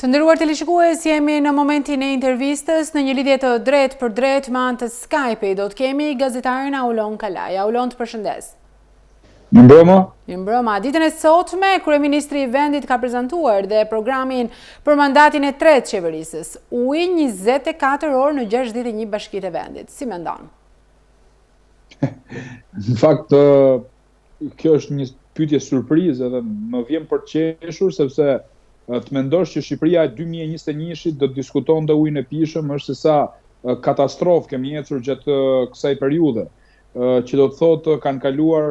Të nderuar teleshikues, jemi në momentin e intervistës në një lidhje të drejt për drejt me anë të Skype. Do të kemi gazetarin Aulon Kalaj. Aulon, të përshëndes. Mirëmbrëma. Ditën e sotme, kryeministri i vendit ka prezantuar dhe programin për mandatin e tretë qeverisës. Uji 24 orë në 61 bashkitë e vendit. Si mendon? Në fakt, kjo është një pyetje surprizë dhe më vjen për të qeshur sepse të mendosh që Shqipëria e 2021-shit do të diskutonte ujin e pijshëm është se sa katastrofë kemi ecur gjatë kësaj periudhe, që do të thotë kanë kaluar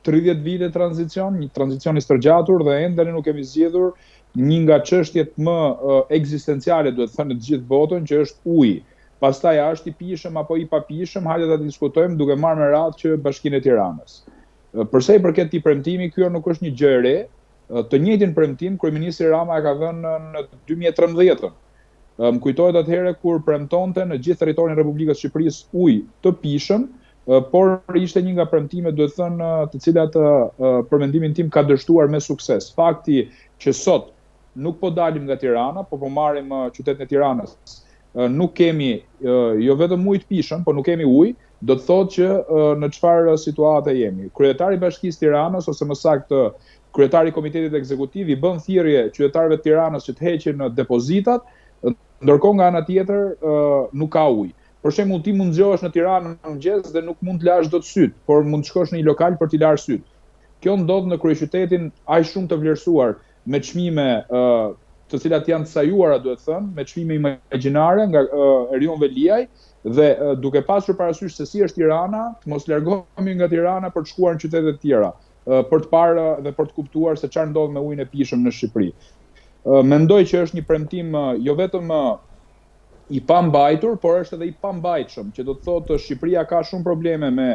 30 vite tranzicion, një tranzicion i stërgjatur dhe ende ne nuk kemi zgjedhur një nga çështjet më ekzistenciale, duhet thënë, në të gjithë botën, që është uji. Pastaj a është i pijshëm apo i papijshëm, hajde ta diskutojmë duke marrë me radhë që Bashkinë e Tiranës. Përsa i përket këtij premtimi, kjo nuk është një gjë e re. Të njëjtin premtim kryeministri Rama e ka dhënë në 2013. Më kujtohet atëherë kur premtonte në gjithë territorin e Republikës së Shqipërisë ujë të pijshëm, por ishte një nga premtimet, duhet thënë, të cilat për mendimin tim ka dështuar me sukses. Fakti që sot nuk po dalim nga Tirana, po marrim qytetin e Tiranës, nuk kemi jo vetëm ujë të pijshëm, po nuk kemi ujë, do të thotë që në çfarë situate jemi. Kryetari i Bashkisë Tiranës, ose më saktë kryetari i Komitetit Ekzekutiv, i bën thirrje qytetarëve të Tiranës që të heqin depozitat, ndërkohë nga ana tjetër nuk ka ujë. Për shembull, ti mund zgjohesh në Tiranë në mëngjes dhe nuk mund të lash dot syt, por mund të shkosh në një lokal për t'i larë syt. Kjo ndodh në kryeqytetin aq shumë të vlerësuar me çmime të cilat janë të sajuara, duhet thënë, me çmime imagjinare nga Erion Veliaj, dhe duke pasur parasysh se si është Tirana, të mos largohemi nga Tirana për të shkuar në qytete të tjera, për të parë dhe për të kuptuar se çfarë ndodh me ujin e pijshëm në Shqipëri. Mendoj që është një premtim jo vetëm i pambajtur, por është edhe i pambajtshëm, që do të thotë Shqipëria ka shumë probleme me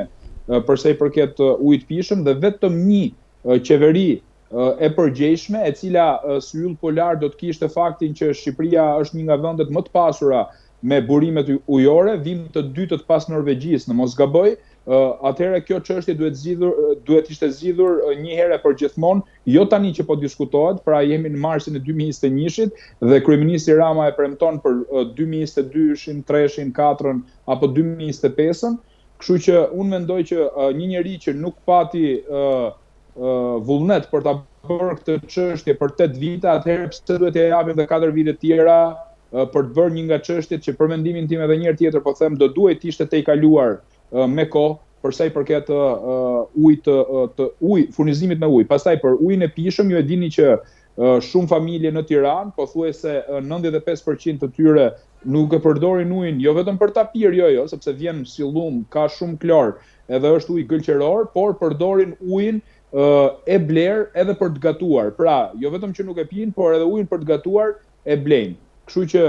përsa i përket ujit të pijshëm dhe vetëm një qeveri e përgjegjshme, e cila si yll polar do të kishte faktin që Shqipëria është një nga vendet më të pasura me burimet ujore, vim të dytët pas Norvegjisë, në mos gaboj, atëherë kjo çështje duhet ishte zgjidhur një herë për gjithmonë, jo tani që po diskutohet, pra jemi në marsin e 2021-shit dhe kryeministri Rama e premton për 2022-shin, 2023-shin, 2024-ën apo 2025-ën, kështu që unë mendoj që një njeri që nuk pati vullnet për ta bërë këtë çështje për 8 vite, atëherë pse duhet t'i japim edhe 4 vite tjera për të bërë një nga çështjet që për mendimin tim edhe një herë tjetër po them do duhet ishte të i kaluar me kohë, përsa i përket furnizimit me ujë. Pastaj për ujin e pijshëm, ju e dini që shumë familje në Tiranë, pothuajse 95% të tyre nuk e përdorin ujin jo vetëm për ta pirë, jo, sepse vjen si llum, ka shumë klor, edhe është ujë gëlqeror, por përdorin ujin e bler edhe për të gatuar. Pra, jo vetëm që nuk e pijnë, por edhe ujin për të gatuar e blejnë. Kështu që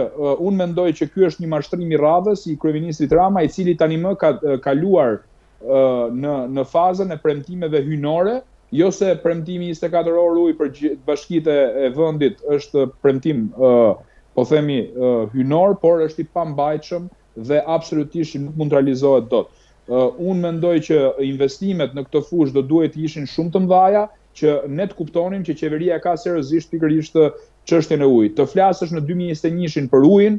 unë mendoj që ky është një mashtrim i radhës i kryeministrit Rama, i cili tani më ka kaluar në fazën e premtimeve hyjnore, jo se premtimi 24 orë ujë për bashkitë e vendit është premtim, po themi, hyjnor, por është i pambajtshëm dhe absolutisht nuk mund të realizohet dot. Unë mendoj që investimet në këtë fushë do duhet të ishin shumë të mëdha, që ne të kuptonim që qeveria ka seriozisht pikërisht çështjen e ujit. Të flasësh në 2021-shin për ujin,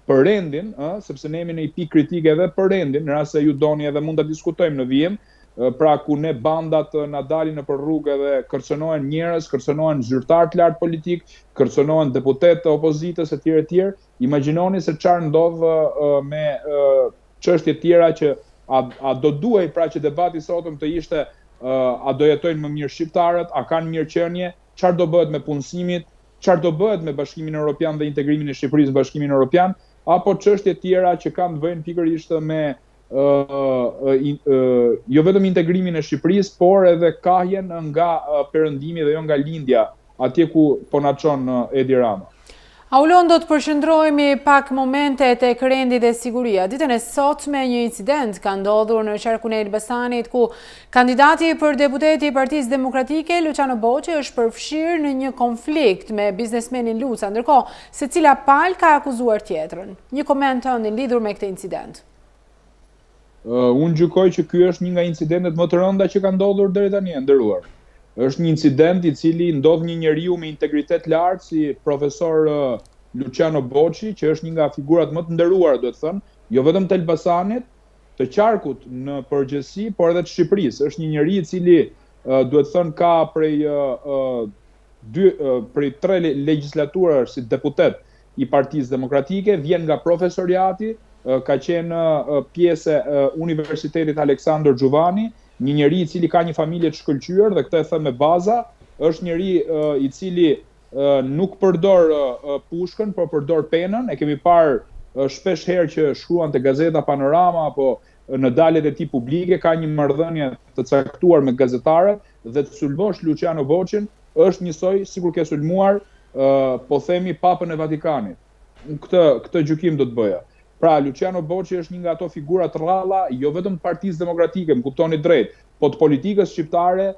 për rendin, sepse ne jemi në një pikë kritike edhe për rendin, në rast se ju doni edhe mund ta diskutojmë në vijim, pra ku ne bandat na dalin nëpër rrugë dhe kërcënohen njerëz, kërcënohen zyrtar të lartë politik, kërcënohen deputet të opozitës etj. Imagjinoni se çfarë ndodh me çështje të tjera që a do duhej pra që debati sotëm të ishte a do jetojnë më mirë shqiptarët, a kanë mirëqenie, çfarë do bëhet me punësimit, çfarë do bëhet me Bashkimin Evropian dhe integrimin e Shqipërisë në Bashkimin Evropian, apo çështje tjera që kanë të bëjnë pikërisht me jo vetëm integrimin e Shqipërisë, por edhe kahjen nga perëndimi dhe jo nga lindja, atje ku po na çon Edi Rama. Aulon, do të përshëndrohemi pak momente tek rendi dhe siguria. Ditën e sotme një incident ka ndodhur në qarkun e Elbasanit ku kandidati për deputeti i Partisë Demokratike, Luciano Boçi, është përfshirë në një konflikt me biznesmenin Luca, ndërkohë secila palë ka akuzuar tjetrën. Një koment tënd i lidhur me këtë incident. Unë gjykoj që ky është një nga incidentet më të rënda që ka ndodhur deri tani, nderuar. është një incident i cili ndodh një njeriu me integritet lartë si profesor Luciano Bocci, që është një nga figurat më të nderuara, duhet thënë, jo vetëm të Elbasanit, të qarkut në përgjithësi, por edhe të Shqipërisë. Është një njeri i cili duhet thënë ka prej 3 legjislaturësh si deputet i Partisë Demokratike, vjen nga profesoriati, ka qenë pjesë e Universitetit Aleksandër Xhuvani, një njeri i cili ka një familje të shkëlqyer dhe këtë e them me baza, është njeri i cili nuk përdor pushkën, por përdor penën. E kemi parë shpesh herë që shkruan te gazeta Panorama apo në daljet e tij publike, ka një marrëdhënie të caktuar me gazetarët dhe të sulmosh Luciano Boccin është njësoj sikur ke sulmuar po themi Papën e Vatikanit. Këtë gjykim do të bëja. Pra, Luciano Bocci është një nga ato figura të rralla, jo vetëm të Partisë Demokratike, më kuptoni drejt, po të politikës shqiptare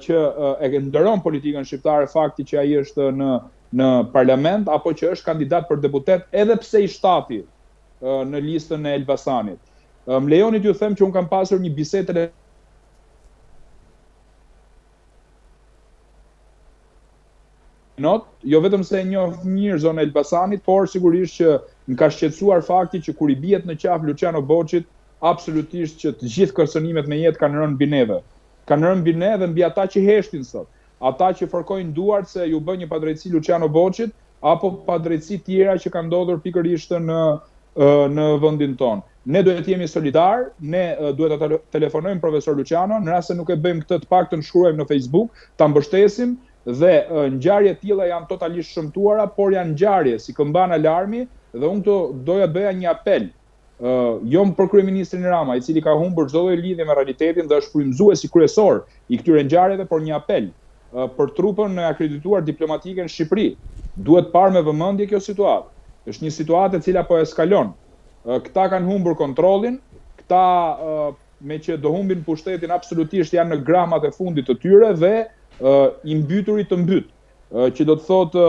që e ndëron politikën shqiptare fakti që ai është në parlament apo që është kandidat për deputet edhe pse i shtati në listën e Elbasanit. Më lejoni t'ju them që unë kam pasur një bisedë jo vetëm se e njoh mirë zonën e Elbasanit, por sigurisht që më ka shqetësuar fakti që kur i bie në qafë Luciano Boccit, absolutisht që të gjithë kërcënimet me jetë kanë rënë mbi neve. Kanë rënë mbi ne dhe mbi ata që heshtin sot. Ata që fërkojnë duart se ju bën një padrejtësi Luciano Boccit apo padrejtësi tjera që kanë ndodhur pikërisht në vendin tonë. Ne duhet të jemi solidar, ne duhet të telefonojmë profesor Luciano, në rast se nuk e bëjmë këtë të paktën shkruajmë në Facebook, ta mbështesim dhe ngjarje të tilla janë totalisht shëmtuara, por janë ngjarje si këmban alarmi dhe unë këtu doja bëja një apel. Jo për kryeministrin Rama, i cili ka humbur çdo lloj lidhje me realitetin dhe është frymëzuesi kryesor i këtyre ngjarjeve, por një apel për trupën e akredituar diplomatike në Shqipëri. Duhet parë me vëmendje kjo situatë. Është një situatë e cila po eskalon. Këta kanë humbur kontrollin, këta me që do humbin pushtetin absolutisht janë në gramat e fundit të tyre dhe i mbyturit të mbyt, që do të thotë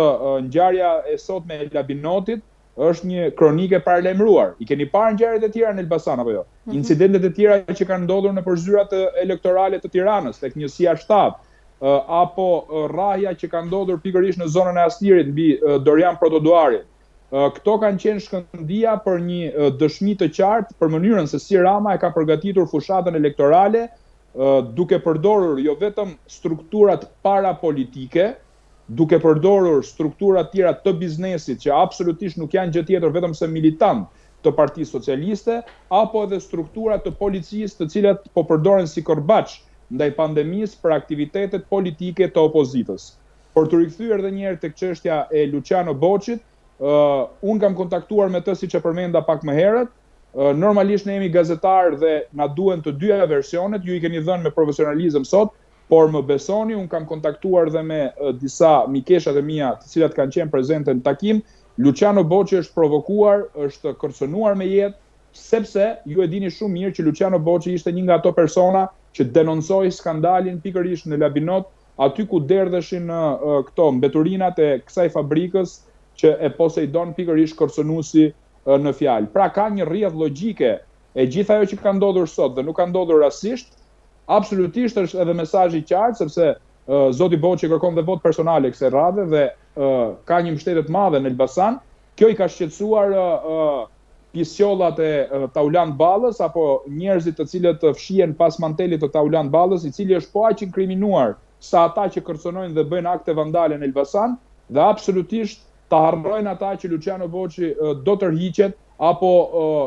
ngjarja e sotme e Labinotit është një kronike paralajmëruar. I keni parë ngjarjet e tjera në Elbasan apo jo? Incidentet e tjera që kanë ndodhur në përzyrat elektorale të Tiranës, tek njësia 7, apo rrahja që ka ndodhur pikërisht në zonën e Astirit mbi Dorian Protoduarin. Këto kanë qenë shkëndija për një dëshmi të qartë për mënyrën se si Rama e ka përgatitur fushatën elektorale, duke përdorur jo vetëm strukturat parapolitike, duke përdorur strukturat tjera të biznesit që absolutisht nuk janë gjë tjetër vetëm se militant të Partisë Socialiste, apo edhe strukturat të policisë të cilat po përdoren si korbaç ndaj pandemisë për aktivitetet politike të opozitës. Por të rikthyer edhe një herë tek çështja e Luciano Boccit, unë kam kontaktuar me të siç e përmenda pak më herët. Normalisht ne jemi gazetarë dhe na duhen të dyja versionet, ju i keni dhënë me profesionalizëm sot, por më besoni, unë kam kontaktuar dhe me disa mikeshat e mia të cilat kanë qenë prezente në takim. Luciano Bocci është provokuar, është kërcënuar me jetë, sepse ju e dini shumë mirë që Luciano Bocci ishte një nga ato persona që denoncoi skandalin pikërisht në Labinot, aty ku derdheshin këto mbeturinat e kësaj fabrikës që e posejdon pikërisht kërcënuesi në fjalë. Pra ka një rrjedh logjike e gjithë ajo që ka ndodhur sot dhe nuk ka ndodhur rastisht. Absolutisht është edhe mesazh i qartë sepse zoti Bocci kërkon dhe votë personale kësaj radhe dhe ka një mbështetje të madhe në Elbasan. Kjo i ka shqetësuar pisjollat e Taulant Ballës apo njerëzit të cilët fshihen pas mantelit të Taulant Ballës, i cili është po aq inkriminuar sa ata që kërcënojnë dhe bëjnë akte vandale në Elbasan, dhe absolutisht ta harrojnë ata që Luciano Bocci do tërhiqet apo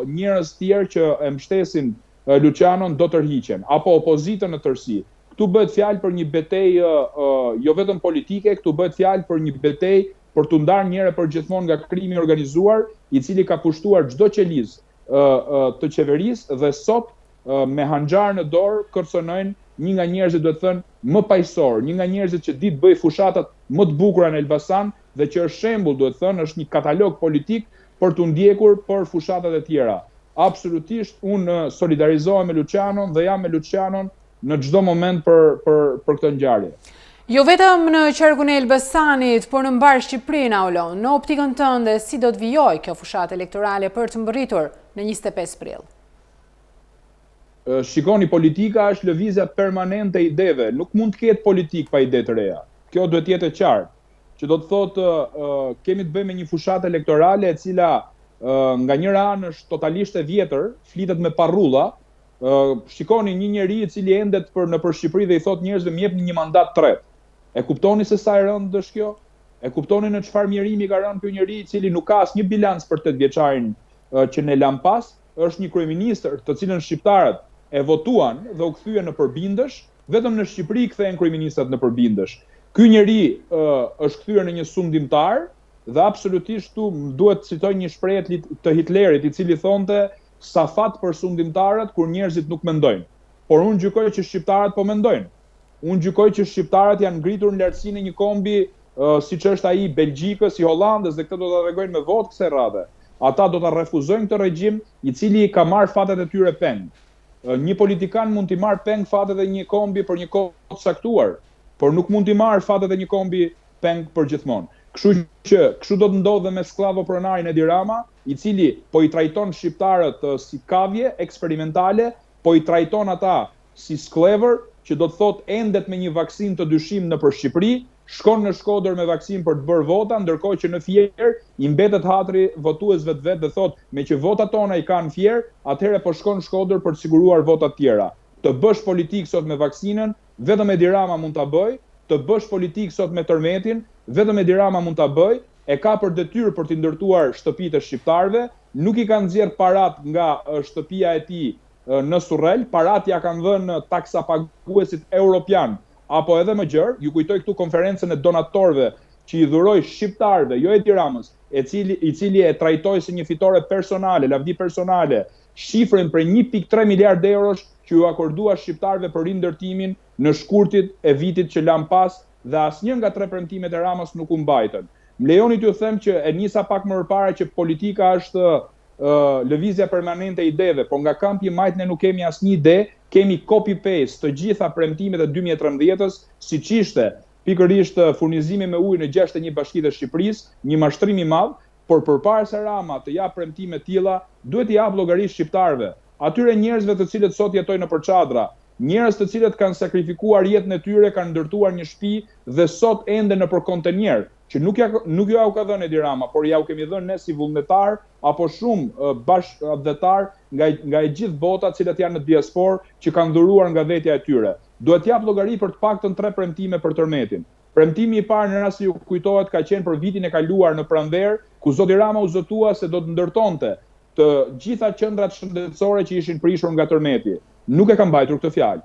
njerëz tjerë që e mbështesin Lucianon do tërhiqen, apo opozitën në tërësi. Këtu bëhet fjalë për një betejë jo vetëm politike, këtu bëhet fjalë për një betejë për të ndarë njëherë përgjithmonë nga krimi organizuar, i cili ka pushtuar çdo qelizë të qeverisë dhe sot me hanxhar në dorë kërcënojnë një nga njerëzit, duhet thënë, më paqësor, një nga njerëzit që ditë bëj fushatat më të bukura në Elbasan dhe që është shembull, duhet thënë, është një katalog politik për të ndjekur për fushatat e tjera. Absolutisht unë solidarizohem me Lucianon dhe jam me Lucianon në çdo moment për këtë ngjarje. Jo vetëm në qarkun e Elbasanit, por në mbar Shqipërinë, Aulon, në optikën tënde si do të vijojë kjo fushatë elektorale për të mbërritur në 25 prill? shikoni, politika është lëvizja permanente e ideve, nuk mund të ketë politik pa ide të reja. Kjo duhet të jetë e qartë, që do të thotë kemi të bëjmë me një fushatë elektorale e cila nga njëra anë është totalisht e vjetër, flitet me parrulla. Shikoni një njeri i cili endet nëpër Shqipëri dhe i thot njerëzve më jepni një mandat tret. E kuptoni se sa e rëndë është kjo? E kuptoni në çfarë mjerimi ka rënë ky njeri i cili nuk ka asnjë bilanc për 8 vjeçarin që ne lam pas, është një kryeministër të cilën shqiptarët e votuan dhe u kthyen në përbindësh, vetëm në Shqipëri kthehen kryeministrat në përbindësh. Ky njeri është kthyer në një sundimtar dhe absolutisht tu duhet të citoj një shprehje të Hitlerit i cili thonte sa fat për sundimtarët kur njerëzit nuk mendojnë. Por unë gjykoj që shqiptarët po mendojnë. Unë gjykoj që shqiptarët janë ngritur në lartësinë e një kombi siç është ai i Belgjikës, i Hollandës dhe këtë do ta rregojnë me votë kësaj radhe. Ata do ta refuzojnë këtë regjim i cili ka marrë fatet e tyre peng. Një politikan mund t'i marrë peng fatet e një kombi për një kohë të saktuar, por nuk mund t'i marrë fatet e një kombi peng për gjithmonë. Kështu do të ndodhe me sklavo pronarin Edi Rama, i cili po i trajton shqiptarët si kavje eksperimentale, po i trajton ata si sklever, që do të thot endet me një vaksin të dyshim nëpër Shqipëri, shkon në Shkodër me vaksin për të bërë vota, ndërkohë që në Fier i mbetet hatri votuesve të vet dhe thot me që votat tona i kanë Fier, atëherë po shkon në Shkodër për të siguruar votat tjera. Të bësh politik sot me vaksinën, vetëm Edi Rama mund ta bëj, të bësh politik sot me tërmetin, vetëm Edi Rama mund ta bëj, e ka për detyrë për të ndërtuar shtëpitë e shqiptarëve, nuk i kanë nxjerr parat nga shtëpia e tij në Surrel, parat ja kanë dhënë taksapaguesit europian, apo edhe më gjerë, ju kujtoj këtu konferencën e donatorëve që i dhuroi shqiptarëve, jo Edi Ramës, i cili e trajtoi si një fitore personale, lavdi personale, shifrën për 1.3 miliard eurosh që ju akordua shqiptarëve për rindërtimin në shkurtit e vitit që lam pas dhe asnjë nga 3 premtimet e Ramës nuk u mbajtën. Më lejoni t'ju them që e nisa pak më përpara që politika është lëvizja permanente e ideve, por nga kampi i majt ne nuk kemi asnjë ide, kemi copy-paste të gjitha premtimet e 2013-s, siç ishte pikërisht furnizimi me ujë në 61 bashkitë të Shqipërisë, një mashtrim i madh, por përpara se Rama të jap premtime të tilla, duhet i jap llogari shqiptarëve, atyre njerëzve të cilët sot jetojnë nëpër çadra, njerëz të cilët kanë sakrifikuar jetën e tyre, kanë ndërtuar një shtëpi dhe sot ende nëpër kontenjer, që nuk ju au ka dhënë Edi Rama, por ja u kemi dhënë ne si vullnetar apo shumë bashkëdhetar nga e gjithë bota, të cilët janë në diasporë, që kanë dhuruar nga vetja e tyre. Duhet jap llogari për të paktën 3 premtime për tërmetin. Premtimi i parë në rast se ju kujtohet ka qenë për vitin e kaluar në pranverë, ku zoti Rama u zotua se do të ndërtonte të gjitha qendrat shëndetësore që ishin prishur nga tërmeti. Nuk e ka mbajtur këtë fjalë.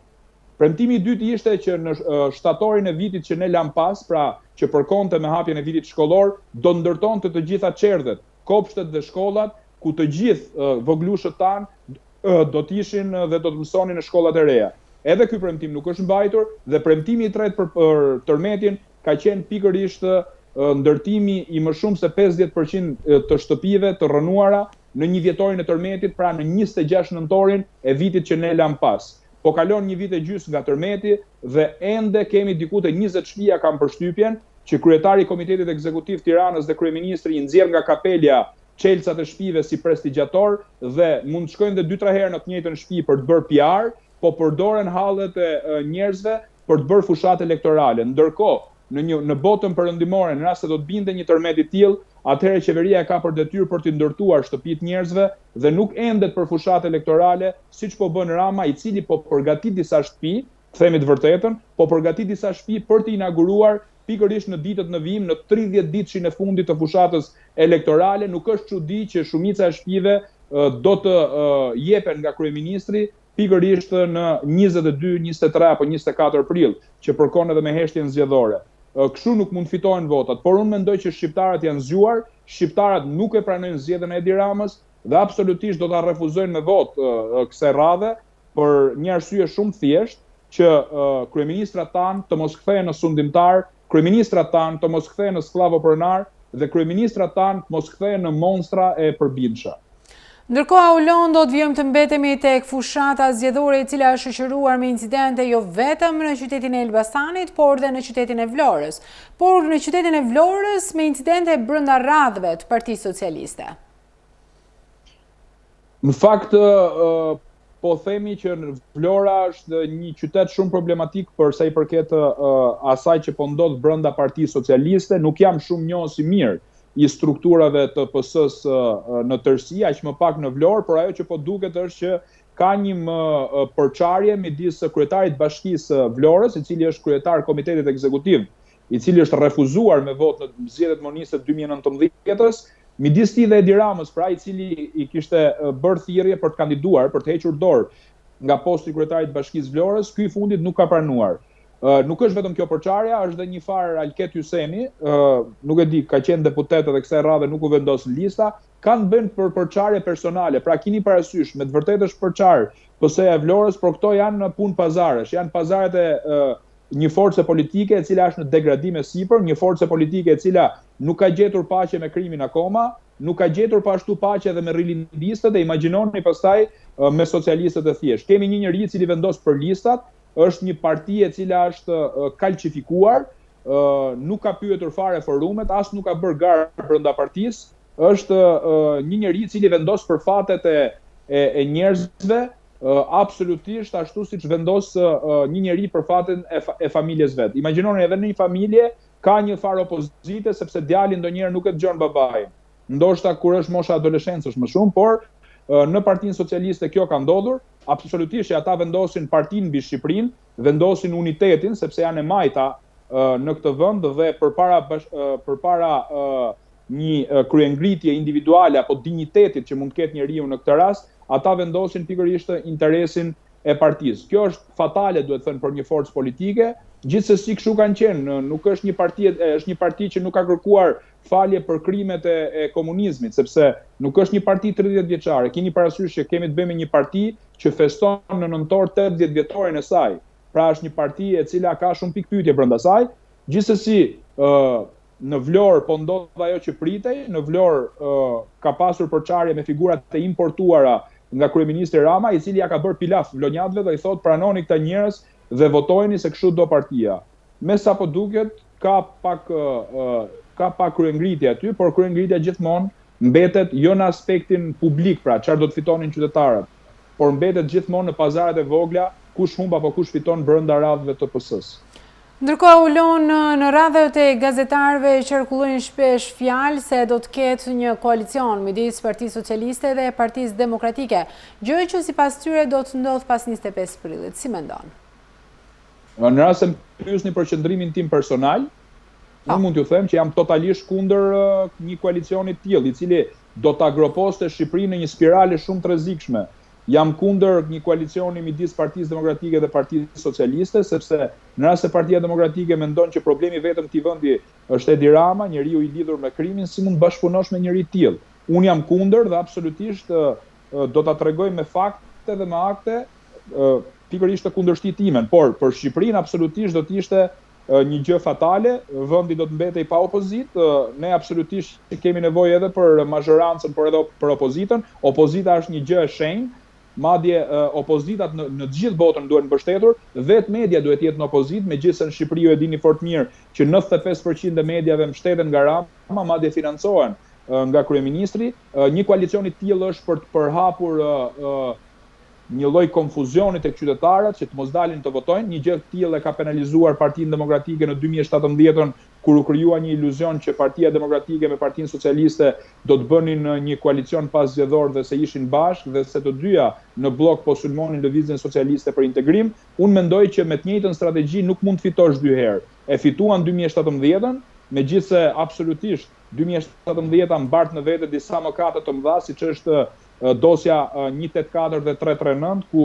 Premtimi i dytë ishte që në shtatorin e vitit që ne lam pas, pra që përkonte me hapjen e vitit shkollor, do ndërtonte të gjitha çerdhet, kopshtet dhe shkollat, ku të gjithë voglushët tanë do të ishin dhe do të mësonin në shkollat e reja. Edhe ky premtim nuk është mbajtur dhe premtimi i tretë për tërmetin ka qenë pikërisht ndërtimi i më shumë se 50% të shtëpive të rënuara në një vjetorin e tërmetit, pra në 26 nëntorin e vitit që ne lam pas. Po kalon një vit e gjysmë nga tërmeti dhe ende kemi diku te 20 shtëpia kam përshtypjen që kryetari i Komitetit Ekzekutiv Tiranës dhe kryeministri i nxjerr nga kapelja çelësat e shtëpive si prestigiator dhe mund të shkojnë dhe 2-3 herë në të njëjtën shtëpi për të bërë PR, po përdoren hallet e njerëzve për të bërë fushat elektorale. Ndërkohë, në botën perëndimore, në rast se do të binte një tërmet i tillë, atëherë qeveria e ka për detyrë për të ndërtuar shtëpitë njerëzve dhe nuk endet për fushat elektorale, siç po bën Rama, i cili po përgatit disa shtëpi, themi të vërtetën, po përgatit disa shtëpi për të inauguruar pikërisht në ditët në vijim, në 30 ditëshin e fundit të fushatës elektorale. Nuk është çudi që shumica e shtëpive do të jepen nga kryeministri pikërisht në 22, 23 apo 24 prill, që përkon edhe me heshtjen zgjedhore. Kështu nuk mund fitohen votat, por unë mendoj që shqiptarët janë zgjuar, shqiptarët nuk e pranojnë zgjedhjen e Edi Ramës dhe absolutisht do ta refuzojnë me votë kësaj radhe për një arsye shumë thjeshtë, që kryeministrat tanë të mos kthehen në sundimtar, kryeministrat tanë të mos kthehen në sklavopronar dhe kryeministrat tanë të mos kthehen në monstra e përbindshme. Ndërkohë, Aulon, do të vijmë të mbetemi tek fushata zgjedhore e cila është shoqëruar me incidente jo vetëm në qytetin e Elbasanit, por dhe në qytetin e Vlorës. Por në qytetin e Vlorës me incidente brenda radhëve të Partisë Socialiste. Në fakt, po themi që Vlora është një qytet shumë problematik për sa i përket asaj që po ndodh brenda Partisë Socialiste. Nuk jam shumë njohës i mirë i strukturave të PS-s në tërësi, aq më pak në Vlorë, por ajo që po duket është që ka një përçarje midis kryetarit bashkisë Vlorës, i cili është kryetar komitetit ekzekutiv, i cili është refuzuar me votë në zgjedhjet moniste 2019-s, midis tij dhe Edi Ramës, pra i cili i kishte bërë thirrje për të kandiduar, për të hequr dorë nga posti i kryetarit bashkisë Vlorës, ky i fundit nuk ka pranuar. Nuk është vetëm kjo përçarja, është dhe një farë Alket Hyseni, nuk e di, ka qenë deputet dhe kësaj radhe nuk u vendos në lista, kanë bën për përçarje personale. Pra keni parasysh, me të vërtetë është përçar PS-ja e Vlorës, por këto janë punë pazaresh, janë pazaret e një force politike e cila është në degradim e sipër, një force politike e cila nuk ka gjetur paqe me krimin akoma, nuk ka gjetur pashtu paqe edhe me rilindistët, dhe imagjinoni pastaj me socialistët e thjesht. Kemi një njerëz i cili vendos për listat, është një parti e cila është kalcifikuar, nuk ka pyetur fare forumet, as nuk ka bërë garë brenda partisë, është një njerëz i cili vendos për fatet e njerëzve, absolutisht ashtu siç vendos një njerëz për fatin e familjes vet. Imagjinoni edhe në një familje ka një farë opozite, sepse djali ndonjëherë nuk e dëgjon babain. Ndoshta kur është mosha adoleshencës më shumë, por në Partinë Socialiste kjo ka ndodhur, absolutisht që ata vendosin partinë mbi Shqipërinë, vendosin unitetin, sepse janë e majta në këtë vend dhe përpara një kryengritje individuale apo dinjitetit që mund të ketë njeriu në këtë rast, ata vendosin pikërisht interesin e partisë. Kjo është fatale, duhet thënë, për një forcë politike. Gjithsesi kështu kanë qenë, nuk është është një parti që nuk ka kërkuar falje për krimet e komunizmit, sepse nuk është një parti 30 vjeçare. Keni parasysh që kemi të bëjmë me një parti që feston në nëntor 80 vjetorin e saj. Pra është një parti e cila ka shumë pikë pyetje brenda saj. Gjithsesi, në Vlorë po ndodh ajo që pritej, në Vlorë ka pasur përçarje me figurat e importuara nga kryeministri Rama, i cili ja ka bërë pilaf vlonjatëve dhe i thot pranoni këta njerëz dhe votojeni se kështu do partia. Me sa po duket ka pak kryengritje aty, por kryengritja gjithmonë mbetet jo në aspektin publik, pra çfarë do të fitonin qytetarët, por mbetet gjithmonë në pazaret e vogla, kush humb apo kush fiton brenda radhëve të PS-s. Ndërkohë ulon në radhët e gazetarëve qarkullojnë shpesh fjalë se do të ketë një koalicion midis Partisë Socialiste dhe Partisë Demokratike, gjë që sipas tyre do të ndodhë pas 25 prillit. Si mendon? Në rast se pyesni për qëndrimin tim personal, unë mund t'ju them që jam totalisht kundër një koalicioni të tillë, i cili do ta agroposte Shqipërinë në një spirale shumë të rrezikshme. Jam kundër një koalicioni midis Partisë Demokratike dhe Partisë Socialiste, sepse në rast se Partia Demokratike mendon që problemi vetëm këtij vendi është Edi Rama, njeriu i lidhur me krimin, si mund bashkëpunosh me njëri të tillë? Unë jam kundër dhe absolutisht do ta tregoj me fakte dhe me akte pikërisht të kundërshtit timen, por për Shqipërinë absolutisht do të ishte një gjë fatale, vendi do të mbetej pa opozitë, ne absolutisht kemi nevojë edhe për mazhorancën, por edhe për opozitën. Opozita është një gjë e shenjtë. Madje opozitat në të gjithë botën duhen mbështetur, vetë media duhet jetë në opozitë, megjithëse në Shqipëri ju e dini fort mirë që 95% e mediave mbështeten nga Rama, madje financohen nga kryeministri. Një koalicion i tillë është për të përhapur një lloj konfuzioni tek qytetarët që të mos dalin të votojnë. Një gjë të tillë e ka penalizuar Partinë Demokratike në 2017, kur u krijua një iluzion që Partia Demokratike me Partinë Socialiste do të bënin një koalicion paszgjedhor dhe se ishin bashkë dhe se të dyja në blok po sulmonin lëvizjen socialiste për integrim. Unë mendoj që me të njëjtën strategji nuk mund të fitosh dy herë. E fituan 2017-ën, megjithse absolutisht 2017-a mbart në vete disa mëkate të mëdha, siç është dosja 184 dhe 339, ku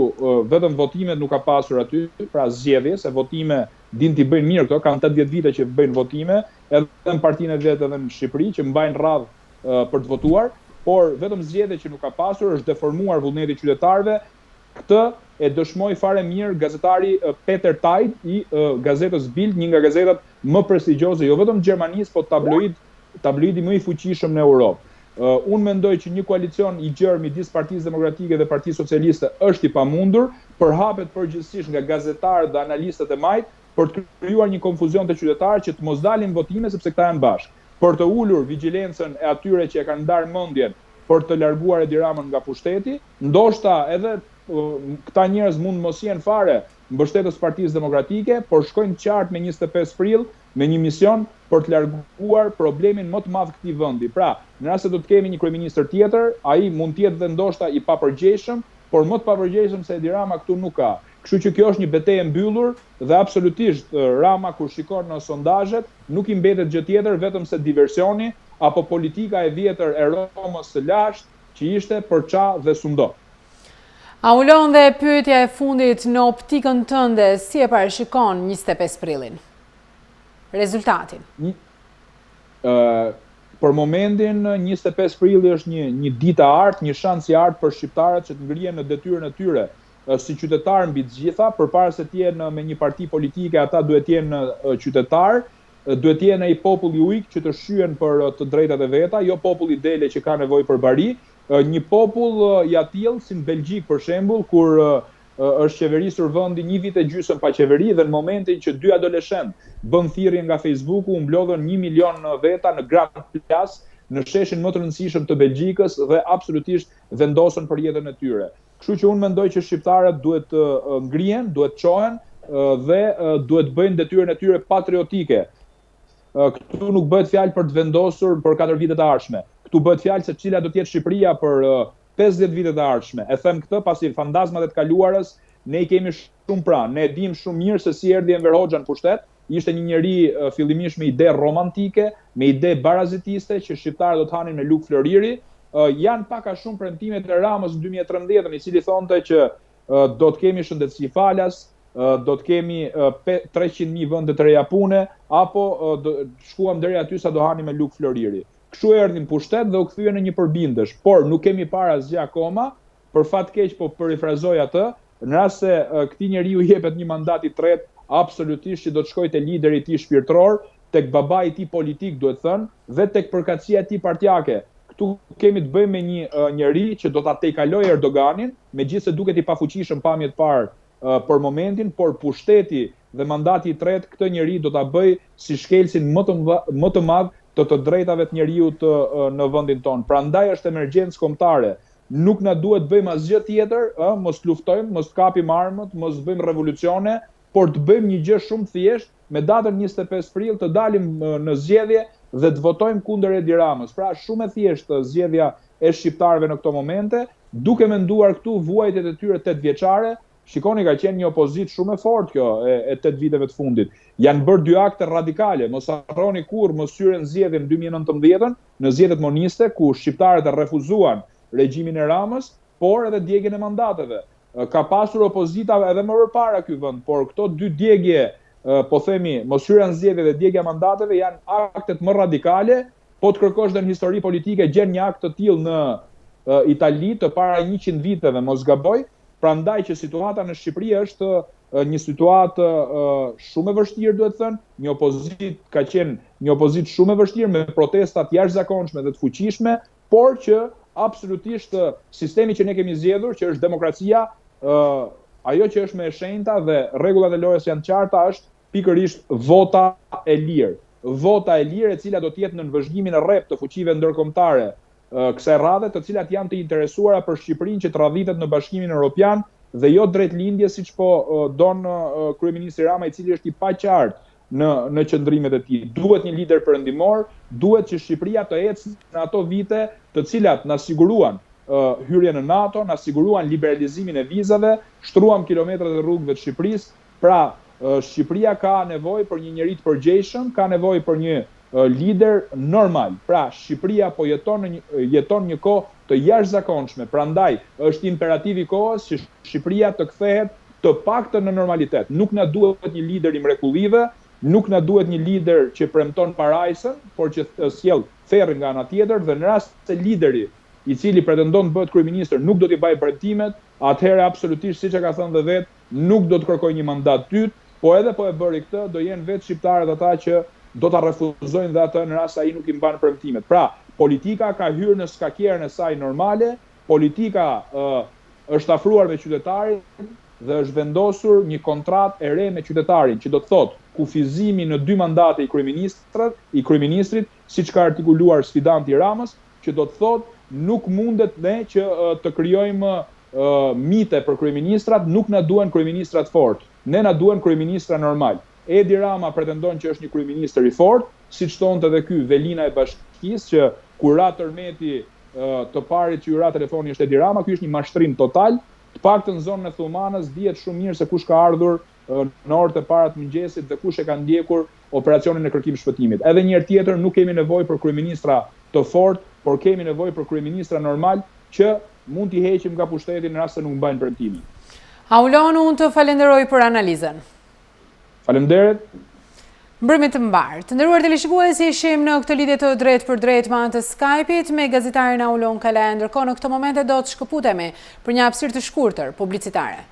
vetëm votimet nuk ka pasur aty, pra zgjedhje, se votime din t'i bëjnë mirë këto, kanë 80 vite që bëjnë votime, edhe në partinë e vetë edhe në Shqipëri, që mbajnë radhë për të votuar, por vetëm zgjedhje që nuk ka pasur, është deformuar vullneti i qytetarëve. Këtë e dëshmoi fare mirë gazetari Peter Tajt i gazetës Bild, një nga gazetat më prestigjioze jo vetëm gjermanisë, po tabloidi më i fuqishëm në Europë. Unë mendoj që një koalicion i gjerë midis Partisë Demokratike dhe Partisë Socialiste është i pamundur, përhapet përgjithsisht nga gazetarët dhe analistët e majt për të krijuar një konfuzion të qytetarëve që të mos dalin votime sepse këta janë bashkë, për të ulur vigjilencën e atyre që e kanë ndarë mendjen për të larguar Edi Ramën nga pushteti, ndoshta edhe këta njerëz mund mos jenë fare mbështetës Partisë Demokratike, por shkojnë qartë me 25 prill me një mision për të larguar problemin më të madh këtij vendi. Pra, në rast se do të kemi një kryeministër tjetër, ai mund të jetë dhe ndoshta i papërgjegjshëm, por më të papërgjegjshëm se Edi Rama këtu nuk ka. Kështu që kjo është një betejë mbyllur dhe absolutisht Rama kur shikon në sondazhet nuk i mbetet gjë tjetër vetëm se diversioni apo politika e vjetër e Romës së lashtë që ishte për ça dhe sundo. A ulon dhe pyetja e fundit në optikën tënde, si e parashikon 25 prillin? Rezultatin? Për momentin 25 prilli është një ditë e artë, një shans i artë për shqiptarët që të ngrihen në detyrën e tyre si qytetarë mbi të gjitha, përpara se të jenë me një parti politike, ata duhet të jenë qytetarë, duhet të jenë ai populli ujk që të shyen për të drejtat e veta, jo populli dele që ka nevojë për bari, një popull i atill si në Belgjik për shembull, kur është qeverisur vendi një vit e gjysmë pa qeveri dhe në momentin që 2 adoleshentë bën thirrje nga Facebooku, u mblodhën 1 milion veta në Grand Place, në sheshin më të rëndësishëm të Belgjikës dhe absolutisht vendosën për jetën e tyre. Kështu që unë mendoj që shqiptarët duhet të ngrihen, duhet të çohen dhe duhet bëjnë detyrën e tyre patriotike. Këtu nuk bëhet fjalë për të vendosur për 4 vitet e ardhshme. Këtu bëhet fjalë se cila do të jetë Shqipëria për 50 vitet e ardhshme. E them këtë pasi fantazmat e të kaluarës ne i kemi shumë pranë. Ne e dim shumë mirë se si erdhi Enver Hoxha në pushtet. Ishte një njeri fillimisht me ide romantike, me ide barazitiste që shqiptarët do të hanin me luk floriri. Janë pak a shumë premtimet e Ramës në 2013, i cili thonte që do të kemi shëndetësi falas, do të kemi 300.000 vende të reja pune, apo shkuam deri aty sa do hanim me luk floriri. Kështu erdhin pushtet dhe u kthyen në një përbindesh, por nuk kemi para asgjë akoma, për fat keq po përifrazoj atë, në rast se këtij njeriu i jepet një mandat i tretë, absolutisht që do të shkojë te lideri i tij shpirtëror, tek babai i tij politik duhet thënë, dhe tek përkatësia e tij partjake. Këtu kemi të bëjmë me një njeri që do ta tejkalojë Erdoganin, megjithëse duket i pafuqishëm pamje të parë për momentin, por pushteti dhe mandati i tretë këtë njeri do ta bëj si shkelsin më të madh të drejtave të njerëzit në vendin tonë. Prandaj është emergjencë kombëtare. Nuk na duhet bëjmë asgjë tjetër, mos luftojmë, mos kapim armët, mos bëjmë revolucione, por të bëjmë një gjë shumë thjesht, me datën 25 prill të dalim në zgjedhje dhe të votojmë kundër Edi Ramës. Pra shumë e thjeshtë zgjedhja e shqiptarëve në këto momente, duke menduar këtu vuajtjet e tyre 8 vjeçare. Shikoni, ka qenë një opozitë shumë e fortë kjo e 8 viteve të fundit. Janë bërë 2 akte radikale. Mos harroni kurrë mos hyrën zgjedhjen 2019 në zgjedhjet moniste, ku shqiptarët e refuzuan regjimin e Ramës, por edhe djegjen e mandateve. Ka pasur opozita edhe më përpara ky vend, por këto 2 djegje, po themi, mos hyrën zgjedhje dhe djegja e mandateve janë aktet më radikale. Po të kërkosh dhe në histori politike gjen një akt të tillë në Itali të para 100 viteve, mos gaboj. Prandaj që situata në Shqipëri është një situatë shumë e vështirë, duhet thënë, një opozitë ka qenë një opozitë shumë e vështirë me protestat jashtëzakonshme dhe të fuqishme, por që absolutisht sistemi që ne kemi zgjedhur, që është demokracia, ajo që është me e shenjta dhe rregullat e lojës janë qarta, është pikërisht vota e lirë. Vota e lirë e cila do të jetë në nënvëzhgimin e rrep të fuqive ndërkombëtare kësaj radhe, të cilat janë të interesuara për Shqipërinë që të radhitet në Bashkimin Evropian dhe jo drejt lindje siç po don kryeministri Rama, i cili është i paqartë në qëndrimet e tij. Duhet një lider perëndimor, duhet që Shqipëria të ecë në ato vite të cilat na siguruan hyrjen në NATO, na siguruan liberalizimin e vizave, shtruam kilometrat e rrugëve të Shqipërisë. Pra, Shqipëria ka nevojë për një njerëz të përgjegjshëm, ka nevojë për një lider normal. Pra, Shqipëria po jeton një kohë të jashtëzakonshme. Prandaj është imperativ i kohës që Shqipëria të kthehet të paktën në normalitet. Nuk na duhet një lider i mrekullive, nuk na duhet një lider që premton parajsën, por që sjell therrin nga ana tjetër, dhe në rast se lideri i cili pretendon të bëhet kryeministër nuk do t'i bajë premtimet, atëherë absolutisht siç e ka thënë dhe vet, nuk do të kërkojë një mandat dytë, po edhe po e bëri këtë, do jenë vetë shqiptarët ata që do ta refuzojnë dhe atë në rast se ai nuk i mban premtimet. Pra, politika ka hyrë në skakjerën e saj normale, politika është afruar me qytetarin dhe është vendosur një kontratë e re me qytetarin, që do të thotë kufizimi në 2 mandate i kryeministrit, siç ka artikuluar sfidanti Ramës, që do të thotë nuk mundet ne që të krijojmë mite për kryeministrat, nuk na duhen kryeministrat fort. Ne na duhen kryeministra normal. Edi Rama pretendon që është një kryeministër i fort, siç thonte edhe ky Velina e Bashkisë, që kur ra tërmeti të parit që ju ra telefoni është Edi Rama, ky është një mashtrim total. Të paktën në zonën e Thumanës dihet shumë mirë se kush ka ardhur në orët e para të mëngjesit dhe kush e ka ndjekur operacionin e kërkim shpëtimit. Edhe një herë tjetër nuk kemi nevojë për kryeministra të fortë, por kemi nevojë për kryeministra normal që mund t'i heqim nga pushteti në rast se nuk mbajnë premtimin. Aulon, unë të falenderoj për analizën. Faleminderit. Mbrëmje të mbarë. Të nderuar teleshikuesi, ishim në këtë lidhje të drejtë për drejtë me anë të Skype-it me gazetarin Aulon Kala. Ndërkohë në këtë moment do të shkëputemi për një hapësirë të shkurtër publicitare.